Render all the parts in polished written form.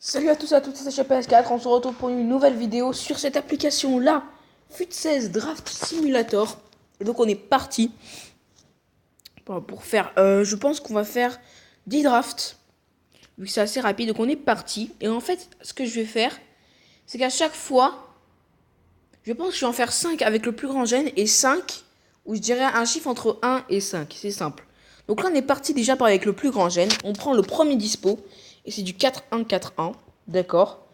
Salut à tous et à toutes, c'est PS4, on se retrouve pour une nouvelle vidéo sur cette application là, FUT16 Draft Simulator. Et donc on est parti pour faire, je pense qu'on va faire 10 drafts, vu que c'est assez rapide, donc on est parti. Et en fait, ce que je vais faire, c'est qu'à chaque fois, je pense que je vais en faire 5 avec le plus grand gène et 5 où je dirais un chiffre entre 1 et 5, c'est simple. Donc là on est parti déjà par avec le plus grand gène, on prend le premier dispo, et c'est du 4-1-4-1, d'accord.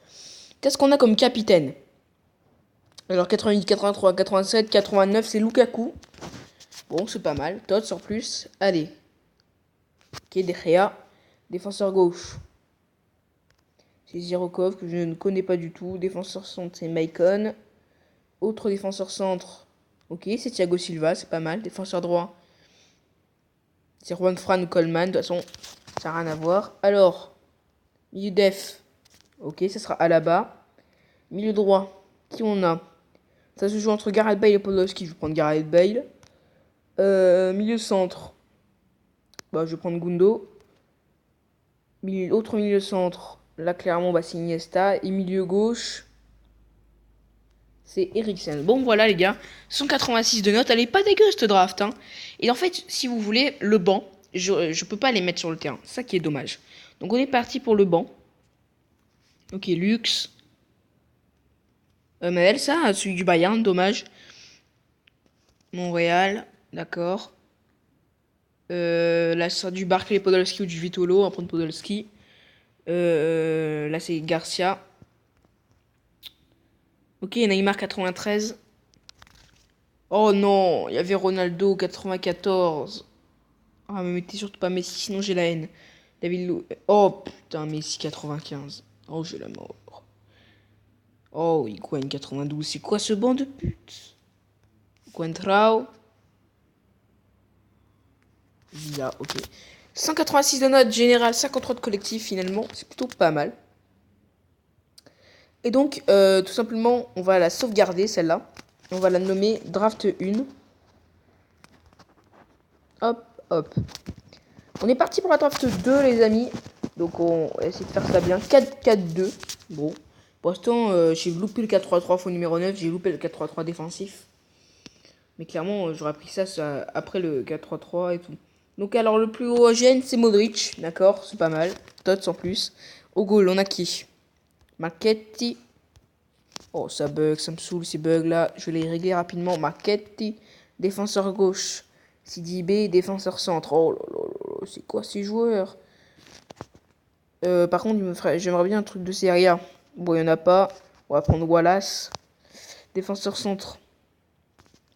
Qu'est-ce qu'on a comme capitaine? Alors 90, 83, 87, 89, c'est Lukaku. Bon, c'est pas mal. Tots en plus. Allez. Ok, De Gea. Défenseur gauche. C'est Zirokov que je ne connais pas du tout. Défenseur centre, c'est Maicon. Autre défenseur centre. Ok, c'est Thiago Silva, c'est pas mal. Défenseur droit. C'est Juan Fran Coleman. De toute façon, ça n'a rien à voir. Alors, milieu def. Ok, ça sera Alaba. Milieu droit. Qui on a? Ça se joue entre Gareth Bale et Podolski. Je vais prendre Gareth Bale. Milieu centre. Bah, je vais prendre Gundo. Autre milieu centre. Là, clairement, bah, c'est Iniesta. Et milieu gauche, c'est Eriksen. Bon, voilà, les gars. 186 de notes. Elle est pas dégueu, cette draft. Hein. Et en fait, si vous voulez, le banc, je peux pas les mettre sur le terrain. Ça qui est dommage. Donc, on est parti pour le banc. Ok, Lux. Maël, ça, celui du Bayern, dommage. Montréal, d'accord. Là, c'est du Barclay, Podolski ou du Vitolo. On va prendre Podolski. Là, c'est Garcia. Ok, Neymar 93. Oh non, il y avait Ronaldo 94. Ah, mais mettez surtout pas Messi, sinon j'ai la haine. David Lou. Oh putain, Messi 95. Oh, j'ai la mort. Oh, Higuaín 92. C'est quoi ce banc de putes? Coentrao. Villa, ok. 186 de notes générale, 53 de collectif finalement. C'est plutôt pas mal. Et donc, tout simplement, on va la sauvegarder celle-là. On va la nommer Draft 1. Hop, hop. On est parti pour la draft 2, les amis. Donc, on va essayer de faire ça bien. 4-4-2. Bon. Pour l'instant, j'ai loupé le 4-3-3 faux numéro 9. J'ai loupé le 4-3-3 défensif. Mais clairement, j'aurais pris ça après le 4-3-3 et tout. Donc, alors, le plus haut gène, c'est Modric. D'accord, c'est pas mal. Tots en plus. Au goal, on a qui? Marchetti. Oh, ça bug, ça me saoule ces bugs là. Je vais les régler rapidement. Marchetti. Défenseur gauche. CDB, défenseur centre. Oh là là là, c'est quoi ces joueurs? Par contre, j'aimerais bien un truc de Serie A. Bon, il n'y en a pas. On va prendre Wallace. Défenseur centre.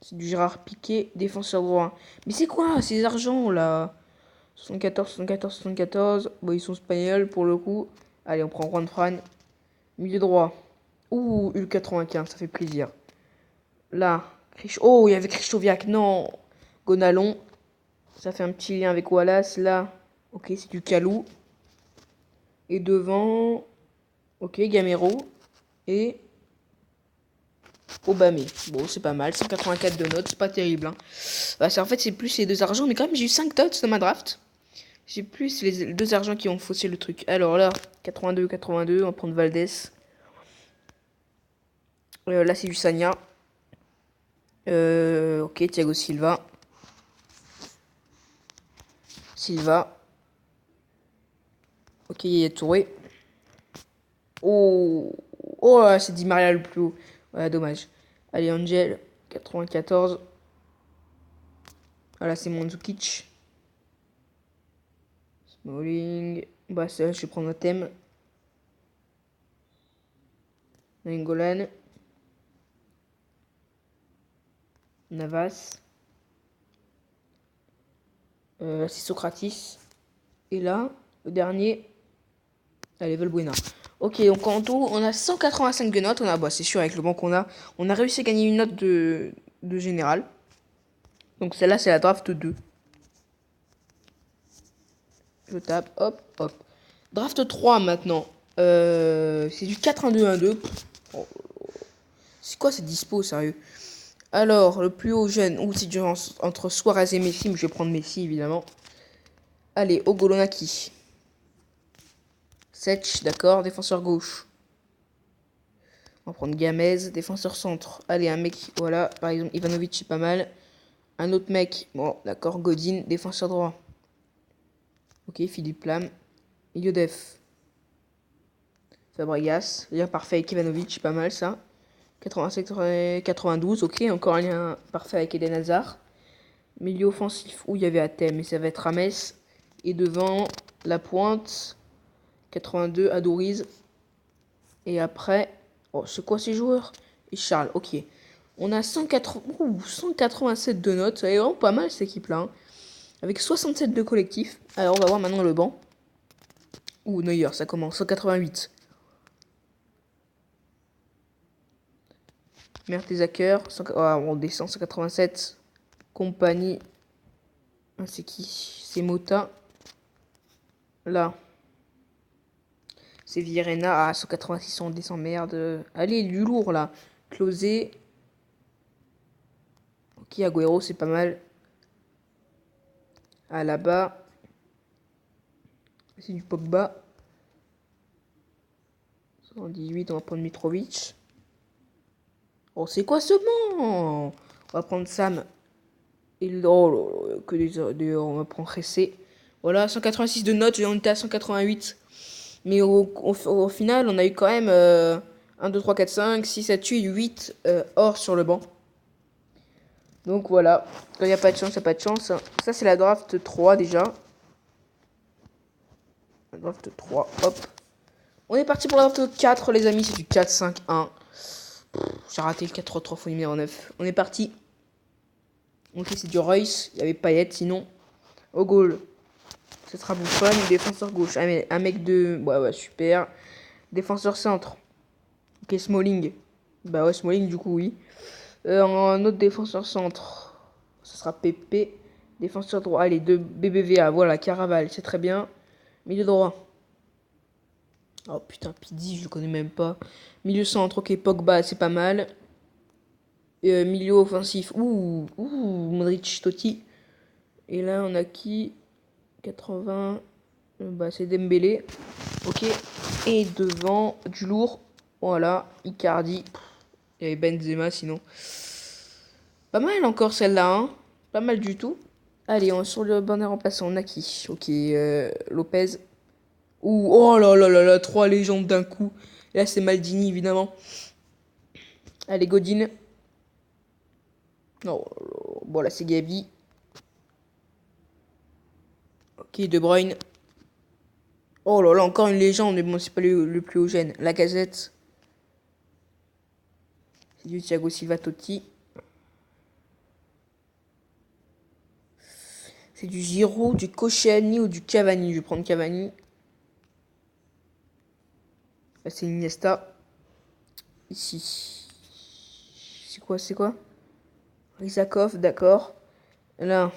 C'est du Gérard Piqué. Défenseur droit. Mais c'est quoi ces argents là? 74, 74, 74. Bon, ils sont espagnols pour le coup. Allez, on prend Juan Fran. Milieu droit. Ouh, U95, ça fait plaisir. Là, oh, il y avait Krychowiak. Non. Gonalon. Ça fait un petit lien avec Wallace. Là, ok, c'est du Kalou. Et devant, ok, Gamero. Et Obamé. Bon, c'est pas mal. 184 de notes, c'est pas terrible. Hein. Bah, en fait, c'est plus les deux argents. Mais quand même, j'ai eu 5 tots dans ma draft. J'ai plus les deux argents qui ont faussé le truc. Alors là, 82, 82, on va prendre Valdés. Là, c'est du Sagna. Ok, Thiago Silva. Silva. Ok, il y a Touré. Oh, oh, c'est Di Maria le plus haut. Ouais, dommage. Allez, Angel, 94. Voilà, c'est Mandzukic. Smalling. Bah, ça, je vais prendre un thème. Nainggolan. Navas. C'est Socratis. Et là, le dernier. Allez, Valbuena. Ok, donc en tout, on a 185 de notes. Bah, c'est sûr, avec le banc qu'on a, on a réussi à gagner une note de général. Donc celle-là, c'est la draft 2. Je tape, hop, hop. Draft 3 maintenant. C'est du 4-1-2-1-2. Oh, c'est quoi cette dispo, sérieux? Alors, le plus haut jeune, ou c'est entre Suarez et Messi, mais je vais prendre Messi évidemment. Allez, Ogolonaki. Setch, d'accord. Défenseur gauche. On va prendre Gamez, défenseur centre. Allez, un mec, voilà. Par exemple, Ivanovic, c'est pas mal. Un autre mec, bon, d'accord. Godin, défenseur droit. Ok, Philippe Lam. Milieu def. Fabregas. Lien parfait avec Ivanovic, pas mal ça. 87, 92, ok. Encore un lien parfait avec Eden Hazard. Milieu offensif, où il y avait Athème, mais ça va être Rames. Et devant, la pointe. 82, Adoriz. Et après, oh, c'est quoi ces joueurs? Et Charles, ok. On a 187 de notes. Ça est vraiment pas mal cette équipe-là. Hein. Avec 67 de collectif. Alors on va voir maintenant le banc. Ouh, Neuer, ça commence. 188. Mertesacker. On descend 187. Compagnie. Ah, c'est qui? C'est Mota. Là. C'est Vierena. Ah, 186, on descend, merde. Allez, du lourd là. Closé. Ok, Agüero, c'est pas mal. Ah, là-bas. C'est du Pogba. 78, on va prendre Mitrovic. Oh, c'est quoi ce banc? On va prendre Sam. Et oh, que on va prendre Ressé. Voilà, 186 de notes, on était à 188. Mais au final, on a eu quand même 1, 2, 3, 4, 5, 6, 7, 8, 8 hors sur le banc. Donc voilà, quand il n'y a pas de chance, il n'y a pas de chance. Ça, c'est la draft 3 déjà. La draft 3, hop. On est parti pour la draft 4, les amis. C'est du 4, 5, 1. J'ai raté le 4, 3, 3 fois numéro 9. On est parti. Ok, c'est du Royce. Il y avait Payet, sinon. Au goal. Ce sera Buffon, défenseur gauche. Un mec de... Ouais, super. Défenseur centre. Ok, Smalling. Bah ouais, Smalling, du coup, oui. Un autre défenseur centre. Ce sera Pepe. Défenseur droit. Allez, deux BBVA. Voilà, Caraval, c'est très bien. Milieu droit. Oh putain, Pizzi, je le connais même pas. Milieu centre, ok, Pogba, c'est pas mal. Milieu offensif. Modric, Totti. Et là, on a qui? 80. Bah, c'est Dembélé. Ok. Et devant, du lourd. Voilà, Icardi. Il y avait Benzema sinon. Pas mal encore celle-là, hein. Pas mal du tout. Allez, sur le banc des remplaçants, on a qui? Ok, Lopez. Oh là là là là, 3 légendes d'un coup. Là, c'est Maldini, évidemment. Allez, Godin. Non, bon, là, c'est Gabi. Ok, De Bruyne. Oh là là, encore une légende, mais bon, c'est pas le plus haut gène. La Gazette. C'est du Thiago Silva Totti. C'est du Giroud, du Koscielny ou du Cavani. Je vais prendre Cavani. Là, c'est Iniesta. Ici. C'est quoi? Rizakov, d'accord. Là,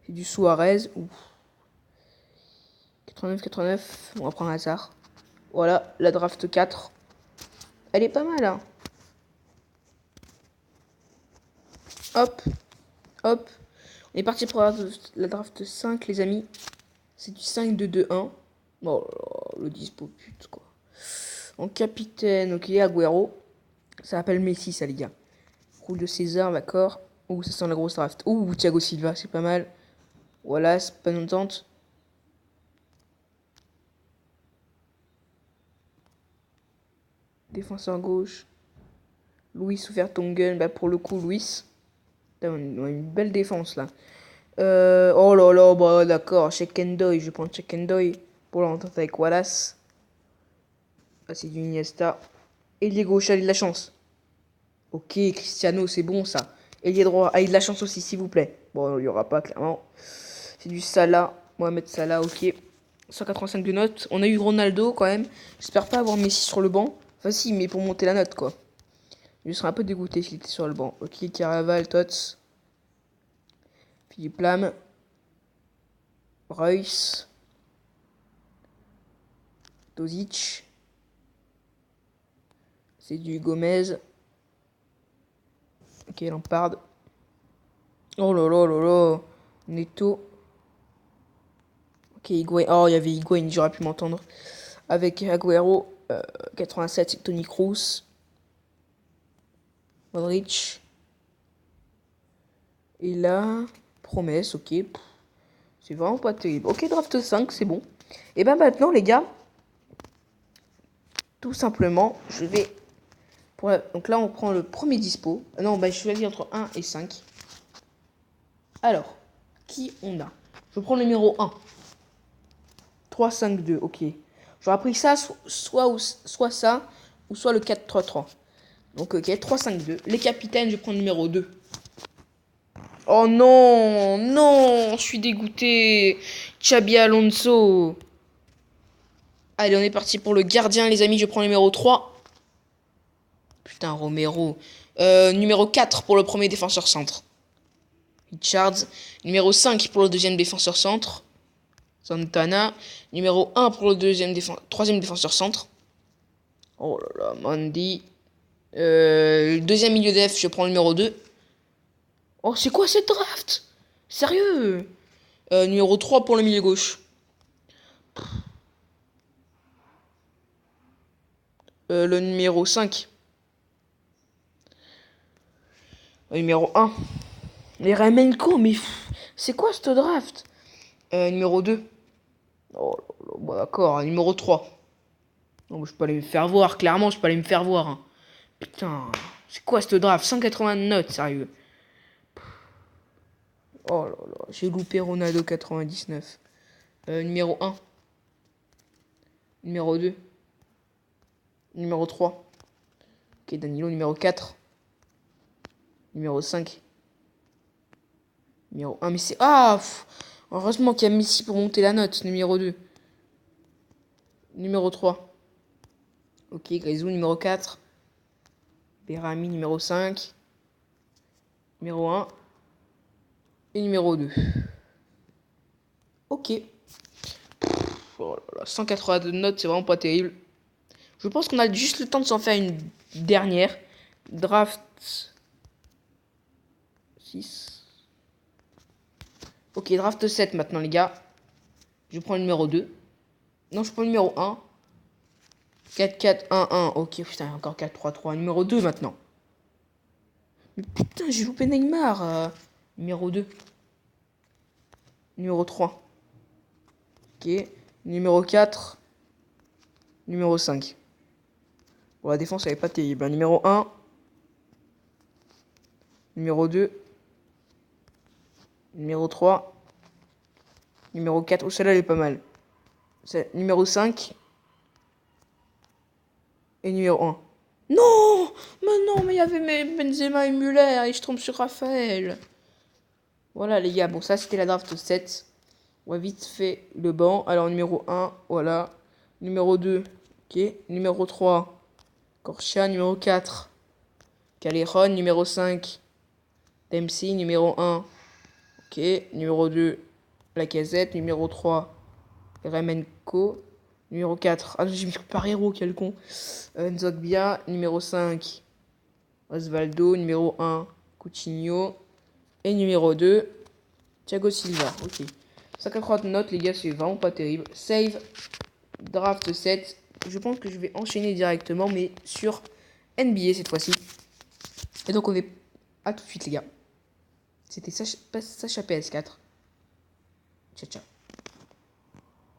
c'est du Suarez. 89. On va prendre Hazard. Voilà, la draft 4. Elle est pas mal, hein. Hop, hop. On est parti pour la draft 5, les amis. C'est du 5-2-2-1. Oh là là, le dispo pute, quoi. En capitaine, ok, Agüero. Ça rappelle Messi, ça, les gars. Julio César, d'accord. Ça sent la grosse draft. Thiago Silva, c'est pas mal. Voilà, c'est pas une entente. Défenseur gauche. Louis Vertonghen, bah pour le coup, Louis. On a une belle défense, là. Oh là là, bah d'accord, Chekendoy, je vais prendre Chekendoy pour l'entente avec Wallace. Ah, c'est du Iniesta. Ailier gauche, allez de la chance. Ok, Cristiano, c'est bon ça. Ailier droit, allez de la chance aussi, s'il vous plaît. Bon, il n'y aura pas, clairement. C'est du Salah, Mohamed Salah, ok. 185 de notes. On a eu Ronaldo quand même. J'espère pas avoir Messi sur le banc. Enfin, si, mais pour monter la note, quoi. Je serais un peu dégoûté s'il était sur le banc. Ok, Caraval, Tots. Philippe Lam. Royce. Tozic. C'est du Gomez. Ok, Lampard. Oh là là là là. Neto. Ok, Ok, Higuain. Oh, il y avait Higuain, j'aurais pu m'entendre. Avec Agüero, 87, c'est Toni Kroos. Modric. Et là, promesse, ok. C'est vraiment pas terrible. Ok, draft 5, c'est bon. Et ben maintenant, les gars, tout simplement, je vais... Donc là, on prend le premier dispo. Non, bah, je choisis entre 1 et 5. Alors, qui on a? Je prends le numéro 1. 3, 5, 2, ok. J'aurais pris ça, soit ça, ou soit le 4, 3, 3. Donc, ok, 3, 5, 2. Les capitaines, je prends le numéro 2. Oh non, non, je suis dégoûté. Xabi Alonso. Allez, on est parti pour le gardien, les amis. Je prends le numéro 3. Putain, Romero. Numéro 4 pour le premier défenseur centre. Richards. Numéro 5 pour le deuxième défenseur centre. Santana. Numéro 1 pour le troisième défenseur centre. Oh là là, Mandy. Le deuxième milieu def, je prends le numéro 2. Oh, c'est quoi cette draft? Sérieux? Numéro 3 pour le milieu gauche. Le numéro 5. Le numéro 1. Les Ramenko, mais c'est quoi cette draft? Numéro 2. Oh là là, bon, d'accord, numéro 3. Donc je peux aller me faire voir, clairement je peux aller me faire voir. Hein. Putain, c'est quoi cette draft? 180 notes, sérieux. Oh là là, j'ai loupé Ronaldo 99. Numéro 1. Numéro 2. Numéro 3. Ok, Danilo, numéro 4. Numéro 5. Numéro 1, mais c'est... Ah heureusement qu'il y a Messi pour monter la note. Numéro 2. Numéro 3. Ok, Grisou, numéro 4. Berami, numéro 5. Numéro 1. Et numéro 2. Ok. Oh là là, 182 notes, c'est vraiment pas terrible. Je pense qu'on a juste le temps de s'en faire une dernière. Draft 6. Ok, draft 7 maintenant, les gars. Je prends le numéro 2. Non, je prends le numéro 1. 4, 4, 1, 1. Ok, putain, encore 4, 3, 3. Numéro 2 maintenant. Mais putain, j'ai loupé Neymar. Numéro 2. Numéro 3. Ok. Numéro 4. Numéro 5. Bon, la défense, elle est pas terrible. Numéro 1. Numéro 2. Numéro 3. Numéro 4. Oh, celle-là, elle est pas mal. Numéro 5. Et numéro 1. Non! Mais non, mais il y avait Benzema et Müller et je tombe sur Raphaël. Voilà, les gars. Bon, ça, c'était la draft 7. On va vite fait le banc. Alors, numéro 1, voilà. Numéro 2, ok. Numéro 3, Corchia. Numéro 4, Caléron. Numéro 5, Dempsey. Numéro 1, ok. Numéro 2, Lacazette. Numéro 3, Remenko. Numéro 4, ah, j'ai mis Parero, quel con. Nzogbia. Numéro 5, Osvaldo. Numéro 1, Coutinho. Et numéro 2, Thiago Silva. Ok. 180 notes, les gars, c'est vraiment pas terrible. Save, draft 7. Je pense que je vais enchaîner directement, mais sur NBA cette fois-ci. Et donc, on est. À tout de suite, les gars. C'était Sacha PS4. Ciao, ciao.